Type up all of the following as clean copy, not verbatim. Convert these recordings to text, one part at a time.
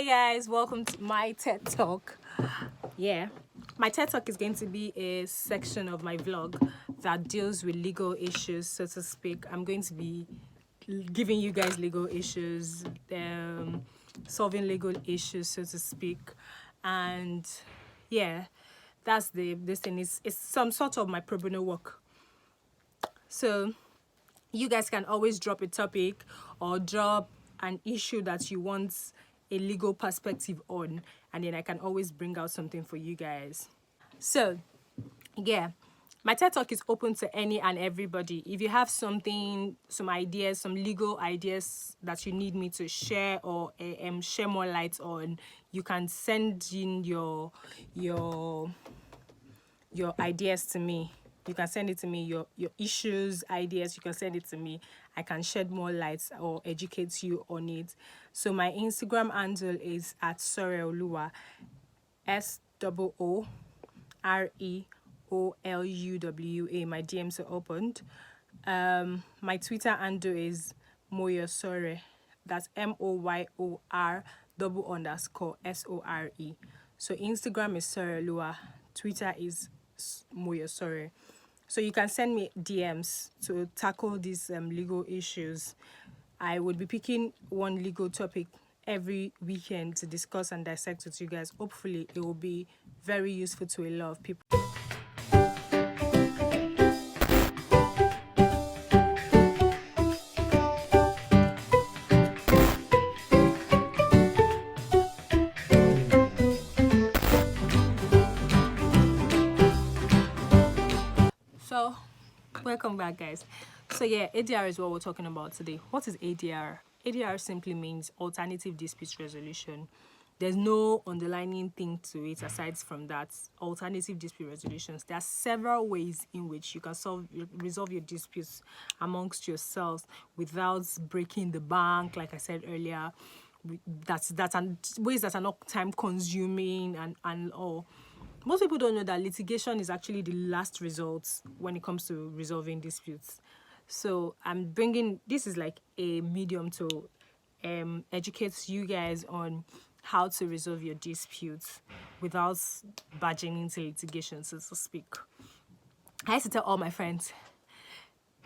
Hey guys, welcome to my TED Talk. Yeah, my TED Talk is going to be a section of my vlog that deals with legal issues, so to speak. I'm going to be giving you guys legal issues, solving legal issues, so to speak. And yeah, that's this thing. It's some sort of my pro bono work. So you guys can always drop a topic or drop an issue that you want a legal perspective on, and then I can always bring out something for you guys. So yeah, my TED Talk is open to any and everybody. If you have something, some ideas, some legal ideas that you need me to share or share more light on, you can send in your ideas to me. You can send it to me, your issues, ideas, you can send it to me. I can shed more light or educate you on it. So my Instagram handle is at SOORE'Oluwa, SOOREOLUWA. My DMs are opened. My Twitter handle is Moyosore. That's MOYOR_SORE. So Instagram is SOORE'Oluwa. Twitter is Moyosore. So you can send me DMs to tackle these legal issues. I would be picking one legal topic every weekend to discuss and dissect with you guys. Hopefully it will be very useful to a lot of people. So welcome back, guys. So yeah, ADR is what we're talking about today. What is ADR? ADR simply means alternative dispute resolution. There's no underlining thing to it aside from that. Alternative dispute resolutions. There are several ways in which you can resolve your disputes amongst yourselves without breaking the bank, like I said earlier. That's ways that are not time consuming and all. Most people don't know that litigation is actually the last resort when it comes to resolving disputes. So I'm bringing, this is like a medium to educate you guys on how to resolve your disputes without barging into litigation, so to speak. I used to tell all my friends,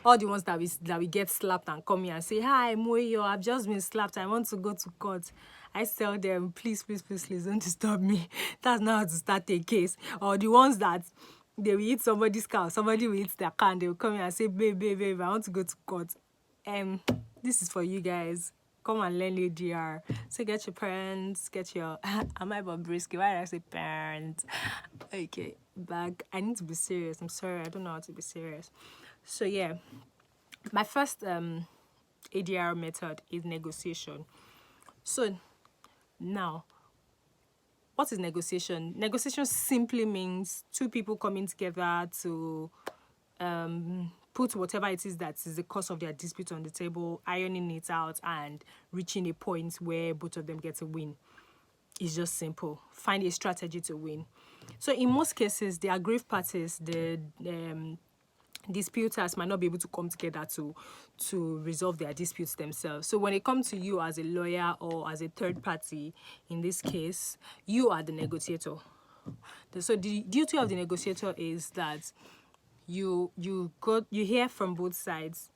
all the ones that we get slapped and come here and say, "Hi, Moyo, I've just been slapped. I want to go to court." I tell them, please, don't disturb me. That's not how to start a case. Or the ones that they will hit somebody's car, somebody will hit their car, and they will come here and say, babe, I want to go to court. This is for you guys. Come and learn ADR. So get your parents, get your am I Bobrisky? Why did I say parents? Okay, back. I need to be serious. I'm sorry, I don't know how to be serious. So yeah, my first ADR method is negotiation. So now, what is negotiation? Negotiation simply means two people coming together to put whatever it is that is the cause of their dispute on the table, ironing it out, and reaching a point where both of them get a win. It's just simple. Find a strategy to win. So in most cases, the aggrieved parties, the disputers might not be able to come together to resolve their disputes themselves. So when it comes to you as a lawyer or as a third party, in this case, you are the negotiator. So the duty of the negotiator is that you hear from both sides.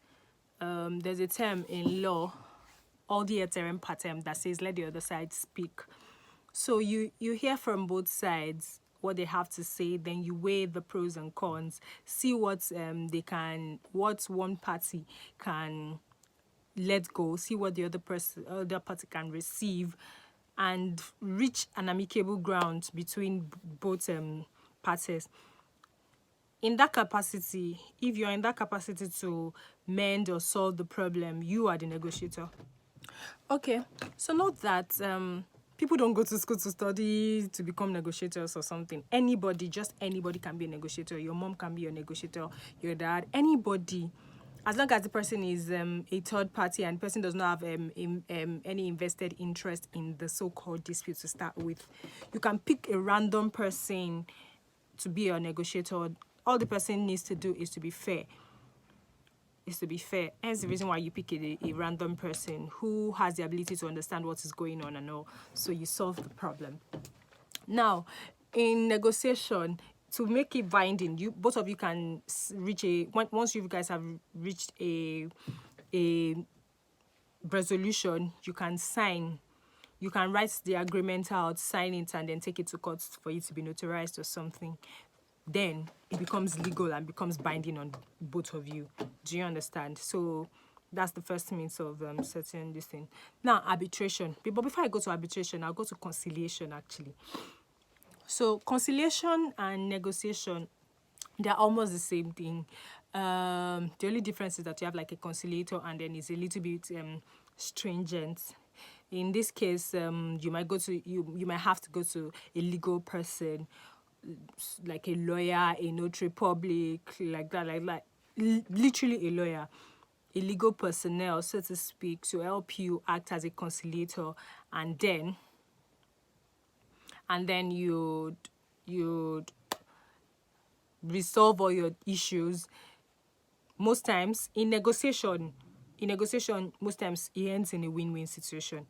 There's a term in law, audi eterem partem, that says let the other side speak. So you hear from both sides what they have to say, then you weigh the pros and cons, see what one party can let go, see what the other party can receive, and reach an amicable ground between both parties. In that capacity, if you're in that capacity to mend or solve the problem, you are the negotiator. Okay, so note that people don't go to school to study to become negotiators or something. Anybody, just anybody can be a negotiator. Your mom can be a negotiator, your dad, anybody. As long as the person is a third party and the person does not have any invested interest in the so-called dispute to start with, you can pick a random person to be a negotiator. All the person needs to do is to be fair. is to be fair. Hence the reason why you pick a random person who has the ability to understand what is going on and all, so you solve the problem. Now, in negotiation, to make it binding, you both of you can reach once you guys have reached a resolution, you can sign. You can write the agreement out, sign it, and then take it to court for it to be notarized or something. Then it becomes legal and becomes binding on both of you. Do you understand? So that's the first means of setting this thing. Now, arbitration. But before I go to arbitration, I'll go to conciliation, actually. So conciliation and negotiation, they're almost the same thing. The only difference is that you have like a conciliator, and then it's a little bit stringent. In this case, you might have to go to a legal person, like a lawyer, a notary public, like that, literally a lawyer, a legal personnel, so to speak, to help you act as a conciliator, and then you'd resolve all your issues. Most times in negotiation, most times it ends in a win-win situation.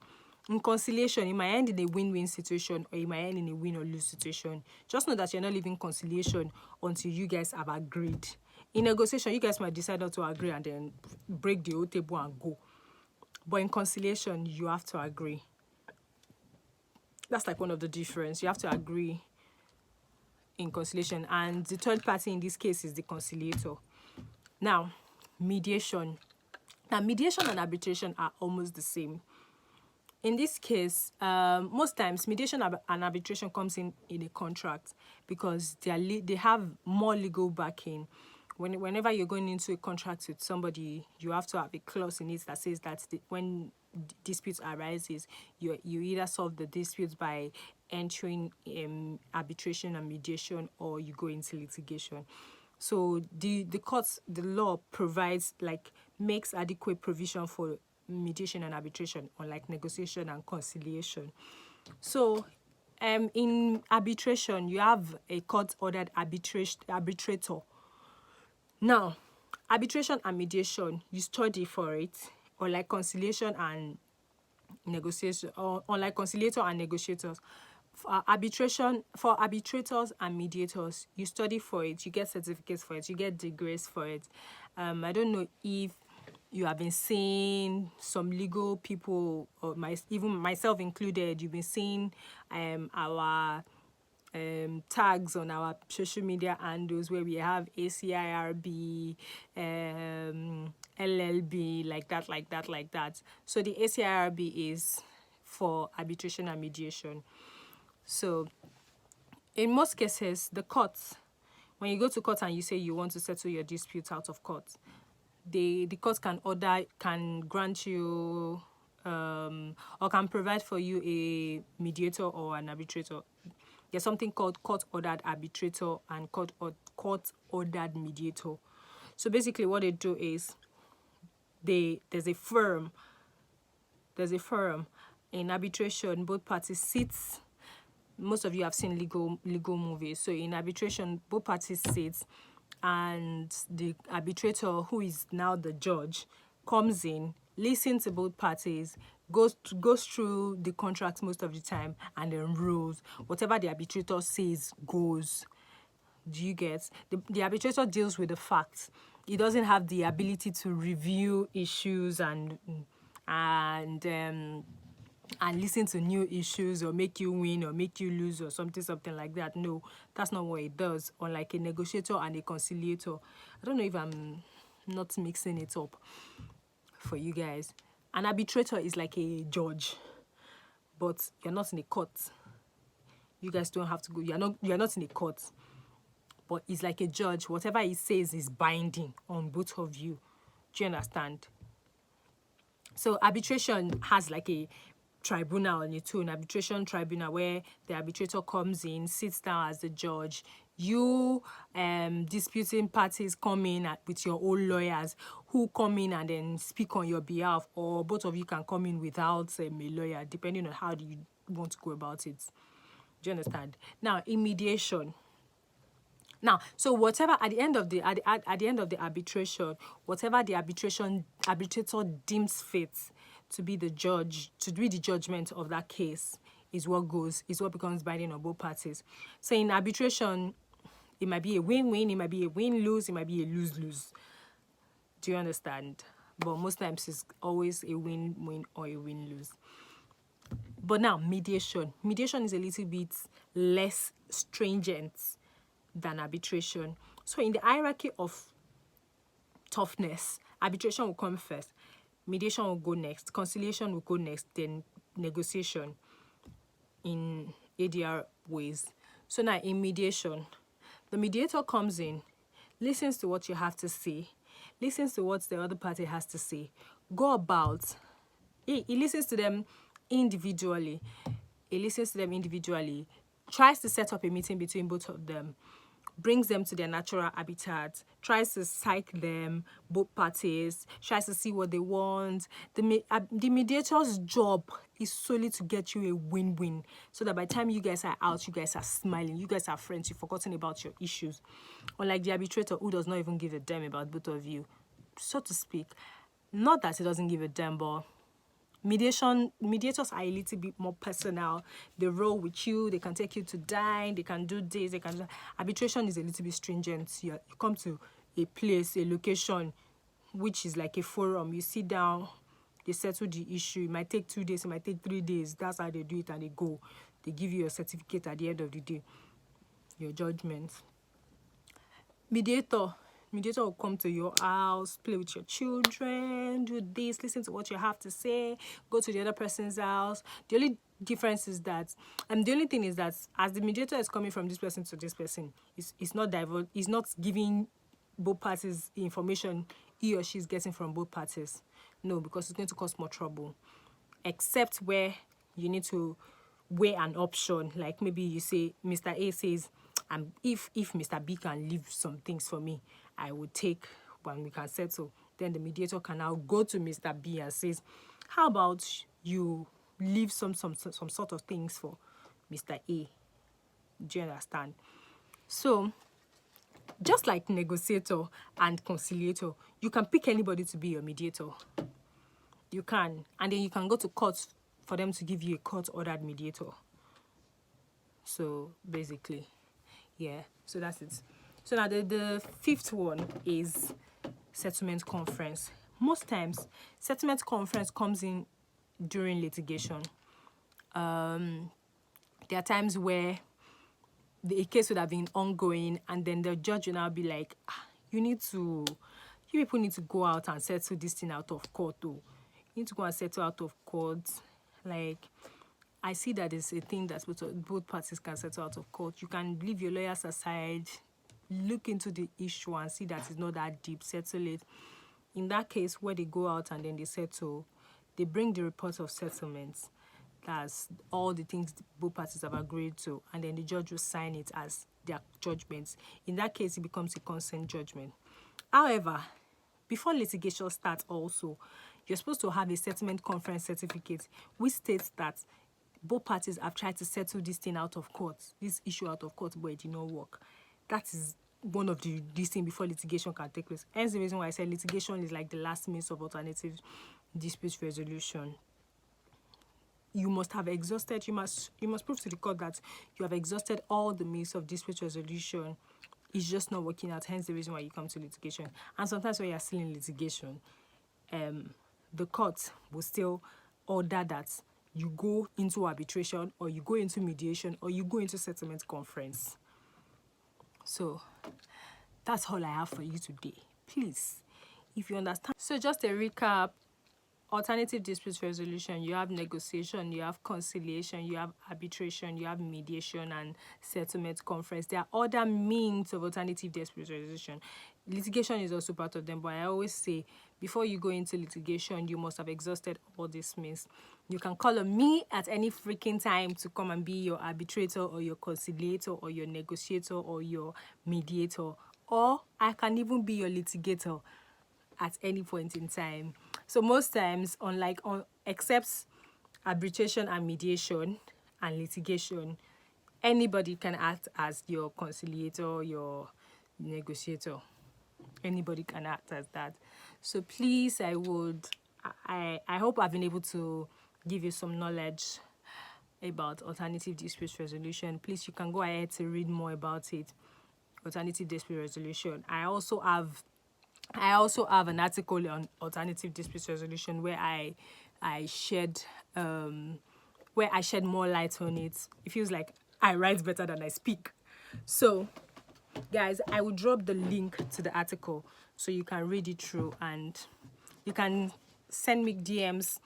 In conciliation, it might end in a win-win situation, or it might end in a win or lose situation. Just know that you're not leaving conciliation until you guys have agreed. In negotiation, you guys might decide not to agree and then break the whole table and go. But in conciliation, you have to agree. That's like one of the difference. You have to agree in conciliation, and the third party in this case is the conciliator. Now, mediation. Now, mediation and arbitration are almost the same. In this case, most times mediation and arbitration comes in a contract, because they have more legal backing. Whenever you're going into a contract with somebody, you have to have a clause in it that says that when disputes arises, you either solve the disputes by entering arbitration and mediation, or you go into litigation. So the law provides, makes adequate provision for mediation and arbitration, unlike negotiation and conciliation. So in arbitration, you have a court-ordered arbitrator. Now, arbitration and mediation, you study for it, unlike conciliation and negotiation, or unlike conciliator and negotiators. For arbitrators and mediators, you study for it, you get certificates for it, you get degrees for it. I don't know if you have been seeing some legal people, or even myself included, you've been seeing our tags on our social media handles where we have ACIRB, LLB, like that. So the ACIRB is for arbitration and mediation. So in most cases, the courts, when you go to court and you say you want to settle your dispute out of court, the court can grant you or can provide for you a mediator or an arbitrator. There's something called court-ordered arbitrator and court-ordered mediator. So basically what they do is there's a firm in arbitration, both parties sit. Most of you have seen legal movies. So in arbitration, both parties sit, and the arbitrator, who is now the judge, comes in, listens to both parties, goes through the contract most of the time, and then rules. Whatever the arbitrator says goes. Do you get? The arbitrator deals with the facts. He doesn't have the ability to review issues and listen to new issues, or make you win or make you lose, or something like that. No, that's not what it does. Unlike a negotiator and a conciliator. I don't know if I'm not mixing it up for you guys. An arbitrator is like a judge, but you're not in a court. You guys don't have to go. You're not in a court, but it's like a judge. Whatever he says is binding on both of you. Do you understand? So arbitration has like a tribunal on its own, arbitration tribunal, where the arbitrator comes in, sits down as the judge. You disputing parties come in with your own lawyers, who come in and then speak on your behalf, or both of you can come in without a lawyer, depending on how do you want to go about it. Do you understand? Now, in mediation, Now, so whatever at the end of the at the end of the arbitration, whatever the arbitrator deems fit to be the judge, to be the judgment of that case, is what becomes binding on both parties. So in arbitration, it might be a win-win, it might be a win-lose, it might be a lose-lose. Do you understand? But most times it's always a win-win or a win-lose. But now, mediation. Mediation is a little bit less stringent than arbitration. So in the hierarchy of toughness, arbitration will come first, mediation will go next, conciliation will go next, then negotiation in ADR ways. So now in mediation, the mediator comes in, listens to what you have to say, listens to what the other party has to say, go about, he listens to them individually, tries to set up a meeting between both of them, brings them to their natural habitat, tries to psych them, both parties, tries to see what they want. The mediator's job is solely to get you a win-win, so that by the time you guys are out, you guys are smiling, you guys are friends, you've forgotten about your issues. Unlike the arbitrator, who does not even give a damn about both of you, so to speak. Not that he doesn't give a damn, but mediators are a little bit more personal. They roll with you, they can take you to dine, they can do this, arbitration is a little bit stringent. You come to a place, a location, which is like a forum. You sit down, they settle the issue. It might take 2 days, it might take 3 days. That's how they do it, and they go. They give you a certificate at the end of the day, your judgment. Mediator will come to your house, play with your children, do this, listen to what you have to say, go to the other person's house. The only difference is that, and the only thing is that, as the mediator is coming from this person to this person, it's not giving both parties the information he or she is getting from both parties. No, because it's going to cause more trouble. Except where you need to weigh an option, like maybe you say, Mr. A says, if Mr. B can leave some things for me, I would take when we can settle. Then the mediator can now go to Mr. B and says, how about you leave some sort of things for Mr. A? Do you understand? So, just like negotiator and conciliator, you can pick anybody to be your mediator. You can. And then you can go to court for them to give you a court-ordered mediator. So, basically, yeah. So, that's it. So, now the fifth one is settlement conference. Most times, settlement conference comes in during litigation. There are times where the case would have been ongoing, and then the judge will now be like, you people need to go out and settle this thing out of court, though. You need to go and settle out of court. Like, I see that it's a thing that both parties can settle out of court. You can leave your lawyers aside, look into the issue and see that it's not that deep, settle it. In that case, where they go out and then they settle, they bring the report of settlements. That's all the things both parties have agreed to, and then the judge will sign it as their judgments. In that case, it becomes a consent judgment. However, before litigation starts also, you're supposed to have a settlement conference certificate which states that both parties have tried to settle this thing out of court, this issue out of court, but it did not work. That is one of these things before litigation can take place. Hence the reason why I said litigation is like the last means of alternative dispute resolution. You must have exhausted, you must prove to the court that you have exhausted all the means of dispute resolution. It's just not working out, hence the reason why you come to litigation. And sometimes when you're still in litigation, the court will still order that you go into arbitration, or you go into mediation, or you go into settlement conference. So that's all I have for you today. Please, if you understand. So just a recap: alternative dispute resolution, you have negotiation, you have conciliation, you have arbitration, you have mediation and settlement conference. There are other means of alternative dispute resolution. Litigation is also part of them, but I always say, before you go into litigation, you must have exhausted all these means. You can call on me at any freaking time to come and be your arbitrator or your conciliator or your negotiator or your mediator, or I can even be your litigator at any point in time. So most times, except arbitration and mediation and litigation, anybody can act as your conciliator, your negotiator. Anybody can act as that. So please, I hope I've been able to give you some knowledge about alternative dispute resolution. Please, you can go ahead to read more about it. Alternative dispute resolution. I also have an article on alternative dispute resolution where I shed more light on it. It feels like I write better than I speak. So guys, I will drop the link to the article so you can read it through, and you can send me DMs,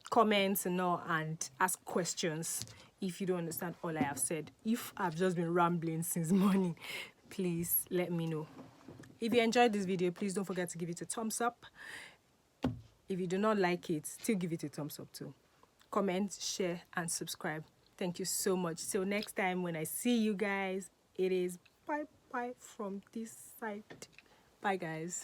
comments and all, and ask questions if you don't understand all I have said. If I've just been rambling since morning, please let me know. If you enjoyed this video, please don't forget to give it a thumbs up. If you do not like it, still give it a thumbs up too. Comment, share and subscribe. Thank you so much. Till next time when I see you guys, it is bye bye from this side. Bye guys.